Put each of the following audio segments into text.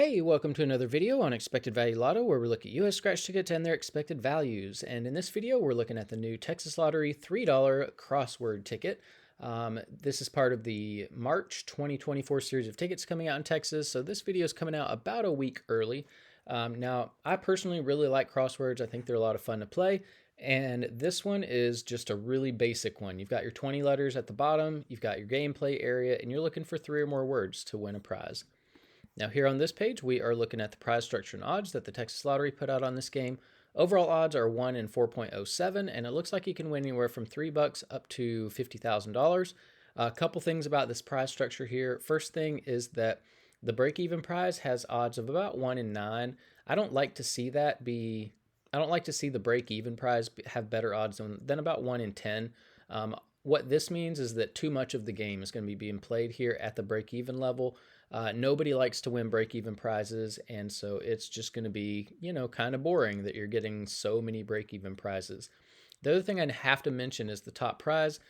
Hey, welcome to another video on Expected Value Lotto, where we look at US scratch tickets and their expected values. And in this video, we're looking at the new Texas Lottery $3 Crossword ticket. This is part of the March 2024 series of tickets coming out in Texas. So this video is coming out about a week early. Now, I personally really like crosswords. I think they're a lot of fun to play. And this one is just a really basic one. You've got your 20 letters at the bottom, you've got your gameplay area, and you're looking for 3 or more words to win a prize. Now here on this page, we are looking at the prize structure and odds that the Texas Lottery put out on this game. Overall odds are 1 in 4.07, and it looks like you can win anywhere from $3 up to $50,000. A couple things about this prize structure here. First thing is that the break-even prize has odds of about 1 in 9. I don't like to see the break-even prize have better odds than about 1 in 10. What this means is that too much of the game is going to be being played here at the break-even level. Nobody likes to win break-even prizes, and so it's just going to be, kind of boring that you're getting so many break-even prizes. The other thing I have to mention is the top prize.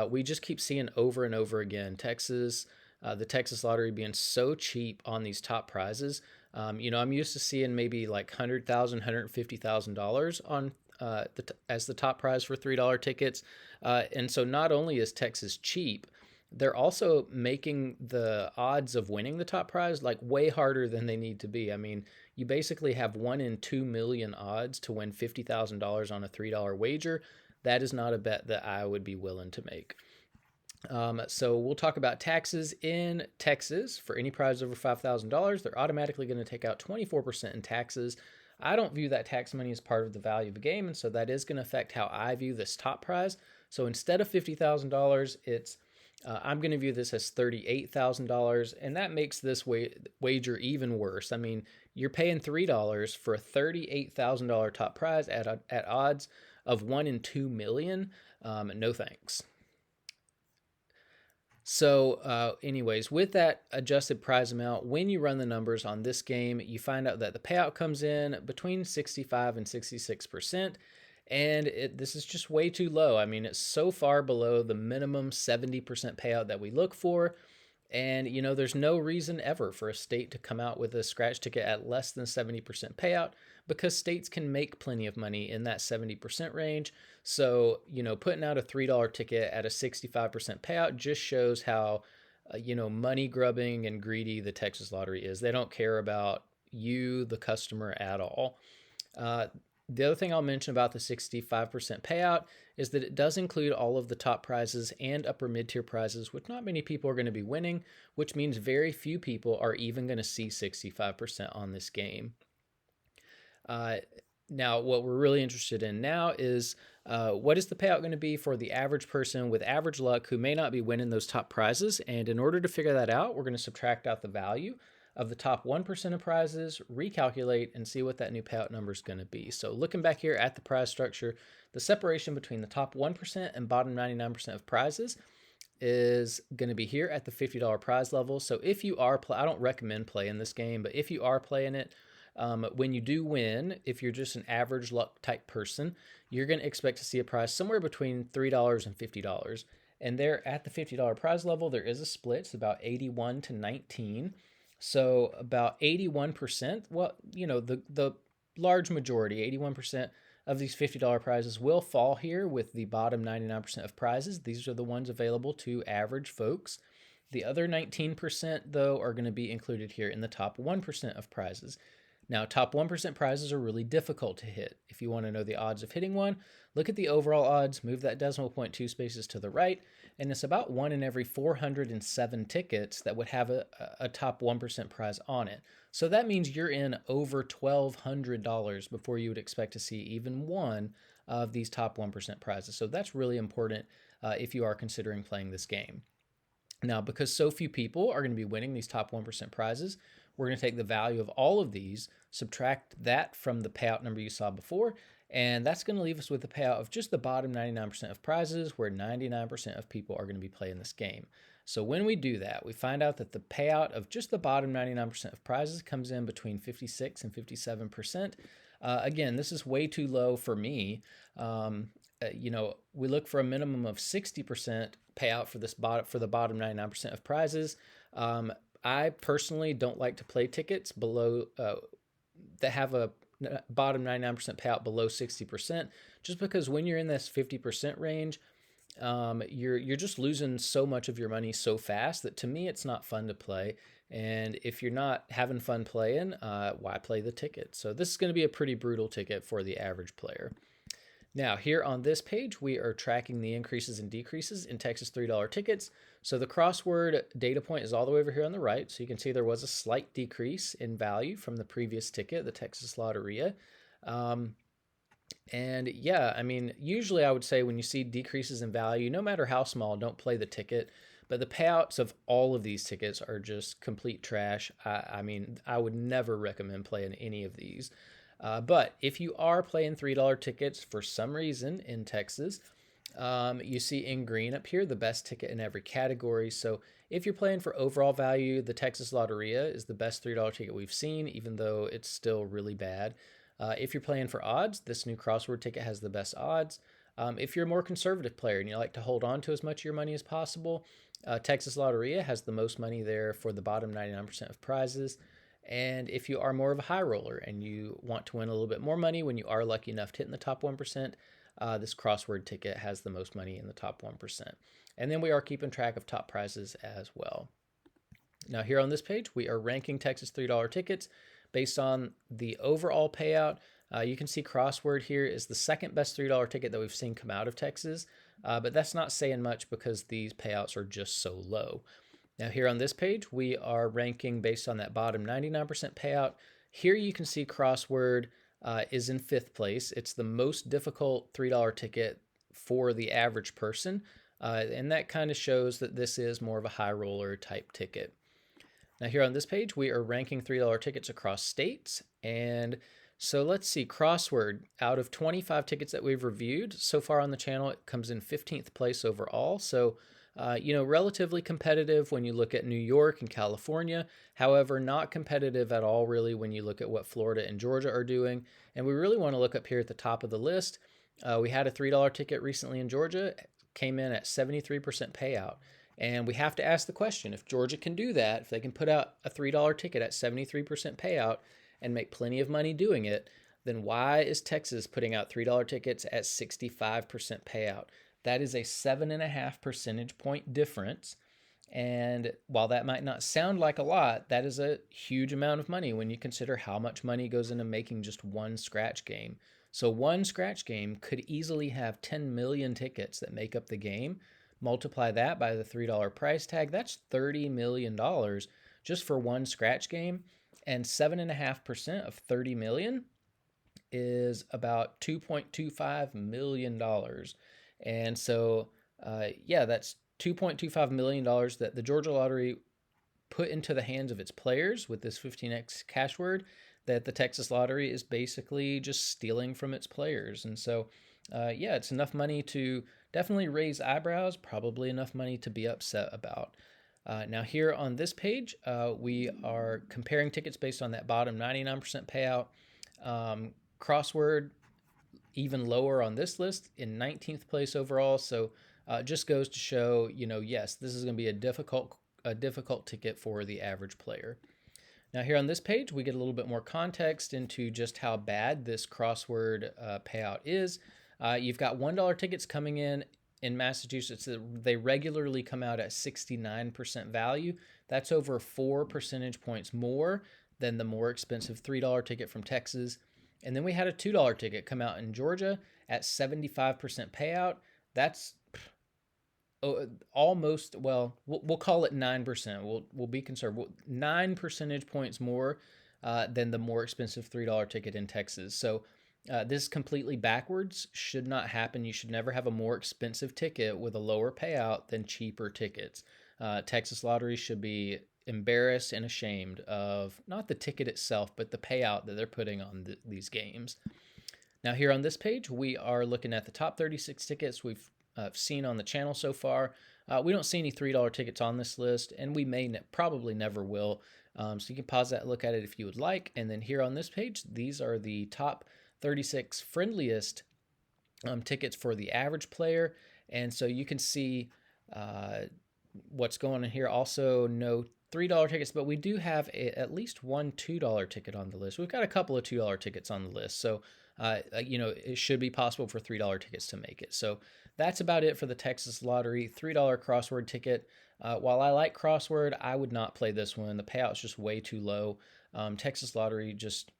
We just keep seeing over and over again the Texas Lottery being so cheap on these top prizes. I'm used to seeing maybe like $100,000, $150,000 on as the top prize for $3 tickets. And so not only is Texas cheap, they're also making the odds of winning the top prize like way harder than they need to be. I mean, you basically have 1 in 2 million odds to win $50,000 on a $3 wager. That is not a bet that I would be willing to make. So we'll talk about taxes in Texas. For any prize over $5,000, they're automatically going to take out 24% in taxes. I don't view that tax money as part of the value of the game, and so that is going to affect how I view this top prize. So instead of $50,000, I'm going to view this as $38,000, and that makes this wager even worse. I mean, you're paying $3 for a $38,000 top prize at odds of 1 in 2 million. No thanks. So anyways, with that adjusted prize amount, when you run the numbers on this game, you find out that the payout comes in between 65 and 66%. And this is just way too low. I mean, it's so far below the minimum 70% payout that we look for. And, there's no reason ever for a state to come out with a scratch ticket at less than 70% payout, because states can make plenty of money in that 70% range. So, putting out a $3 ticket at a 65% payout just shows how, money grubbing and greedy the Texas Lottery is. They don't care about you, the customer, at all. The other thing I'll mention about the 65% payout is that it does include all of the top prizes and upper mid-tier prizes, which not many people are going to be winning, which means very few people are even going to see 65% on this game. Now, what we're really interested in now is what is the payout going to be for the average person with average luck who may not be winning those top prizes? And in order to figure that out, we're going to subtract out the value of the top 1% of prizes, recalculate, and see what that new payout number is going to be. So looking back here at the prize structure, the separation between the top 1% and bottom 99% of prizes is going to be here at the $50 prize level. So if you are, I don't recommend playing this game, but if you are playing it, when you do win, if you're just an average luck type person, you're going to expect to see a prize somewhere between $3 and $50. And there at the $50 prize level, there is a split. It's about 81 to 19. So about 81%, well, the large majority, 81% of these $50 prizes will fall here with the bottom 99% of prizes. These are the ones available to average folks. The other 19%, though, are going to be included here in the top 1% of prizes. Now, top 1% prizes are really difficult to hit. If you want to know the odds of hitting one, look at the overall odds, move that decimal point 2 spaces to the right, and it's about 1 in every 407 tickets that would have a top 1% prize on it. So that means you're in over $1,200 before you would expect to see even one of these top 1% prizes. So that's really important if you are considering playing this game. Now, because so few people are going to be winning these top 1% prizes, we're going to take the value of all of these, subtract that from the payout number you saw before, and that's going to leave us with a payout of just the bottom 99% of prizes, where 99% of people are going to be playing this game. So when we do that, we find out that the payout of just the bottom 99% of prizes comes in between 56 and 57%. Again, this is way too low for me. We look for a minimum of 60% payout for the bottom 99% of prizes. I personally don't like to play tickets below that have a bottom 99% payout below 60%, just because when you're in this 50% range, you're just losing so much of your money so fast that to me it's not fun to play. And if you're not having fun playing, why play the ticket? So this is going to be a pretty brutal ticket for the average player. Now, here on this page, we are tracking the increases and decreases in Texas $3 tickets. So the crossword data point is all the way over here on the right. So you can see there was a slight decrease in value from the previous ticket, the Texas Lotteria. And yeah, I mean, usually I would say when you see decreases in value, no matter how small, don't play the ticket. But the payouts of all of these tickets are just complete trash. I mean, I would never recommend playing any of these. But if you are playing $3 tickets for some reason in Texas, you see in green up here the best ticket in every category. So if you're playing for overall value, the Texas Lotteria is the best $3 ticket we've seen, even though it's still really bad. If you're playing for odds, this new crossword ticket has the best odds. If you're a more conservative player and you like to hold on to as much of your money as possible, Texas Lotteria has the most money there for the bottom 99% of prizes. And if you are more of a high roller and you want to win a little bit more money when you are lucky enough to hit in the top 1%, this crossword ticket has the most money in the top 1%. And then we are keeping track of top prizes as well. Now here on this page, we are ranking Texas $3 tickets based on the overall payout. You can see Crossword here is the second best $3 ticket that we've seen come out of Texas, but that's not saying much because these payouts are just so low. Now here on this page, we are ranking based on that bottom 99% payout. Here you can see Crossword is in 5th place. It's the most difficult $3 ticket for the average person, and that kind of shows that this is more of a high roller type ticket. Now here on this page, we are ranking $3 tickets across states. And so let's see, Crossword, out of 25 tickets that we've reviewed so far on the channel, it comes in 15th place overall. So, relatively competitive when you look at New York and California. However, not competitive at all really when you look at what Florida and Georgia are doing. And we really want to look up here at the top of the list. We had a $3 ticket recently in Georgia, came in at 73% payout. And we have to ask the question, if Georgia can do that, if they can put out a $3 ticket at 73% payout and make plenty of money doing it, then why is Texas putting out $3 tickets at 65% payout? That is a 7.5 percentage point difference. And while that might not sound like a lot, that is a huge amount of money when you consider how much money goes into making just one scratch game. So one scratch game could easily have 10 million tickets that make up the game. Multiply that by the $3 price tag, that's $30 million just for one scratch game. And 7.5% of 30 million is about $2.25 million. And so, that's $2.25 million that the Georgia Lottery put into the hands of its players with this 15x cash word that the Texas Lottery is basically just stealing from its players. And so, it's enough money to definitely raise eyebrows, probably enough money to be upset about. Now here on this page, we are comparing tickets based on that bottom 99% payout. Crossword, even lower on this list in 19th place overall. So just goes to show, yes, this is going to be a difficult ticket for the average player. Now here on this page, we get a little bit more context into just how bad this crossword payout is. You've got $1 tickets coming in Massachusetts. They regularly come out at 69% value. That's over 4 percentage points more than the more expensive $3 ticket from Texas. And then we had a $2 ticket come out in Georgia at 75% payout. That's almost, we'll call it 9%. We'll be conservative. 9 percentage points more than the more expensive $3 ticket in Texas. So this is completely backwards. Should not happen. You should never have a more expensive ticket with a lower payout than cheaper tickets. Texas Lottery should be embarrassed and ashamed of not the ticket itself, but the payout that they're putting on these games. Now here on this page, we are looking at the top 36 tickets we've seen on the channel so far. We don't see any $3 tickets on this list, and we may probably never will. So you can pause that and look at it if you would like. And then here on this page, these are the top 36 friendliest tickets for the average player. And so you can see what's going on here. Also note $3 tickets, but we do have at least one $2 ticket on the list. We've got a couple of $2 tickets on the list. So, it should be possible for $3 tickets to make it. So that's about it for the Texas Lottery $3 crossword ticket. While I like Crossword, I would not play this one. The payout's just way too low. Texas Lottery just,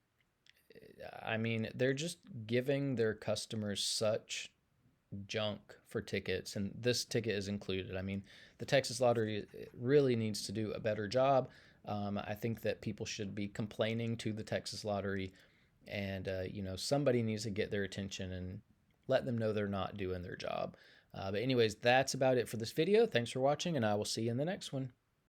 I mean, they're just giving their customers such junk for tickets, and this ticket is included. I mean, the Texas Lottery really needs to do a better job. I think that people should be complaining to the Texas Lottery, and somebody needs to get their attention and let them know they're not doing their job. But anyways, that's about it for this video. Thanks for watching, and I will see you in the next one.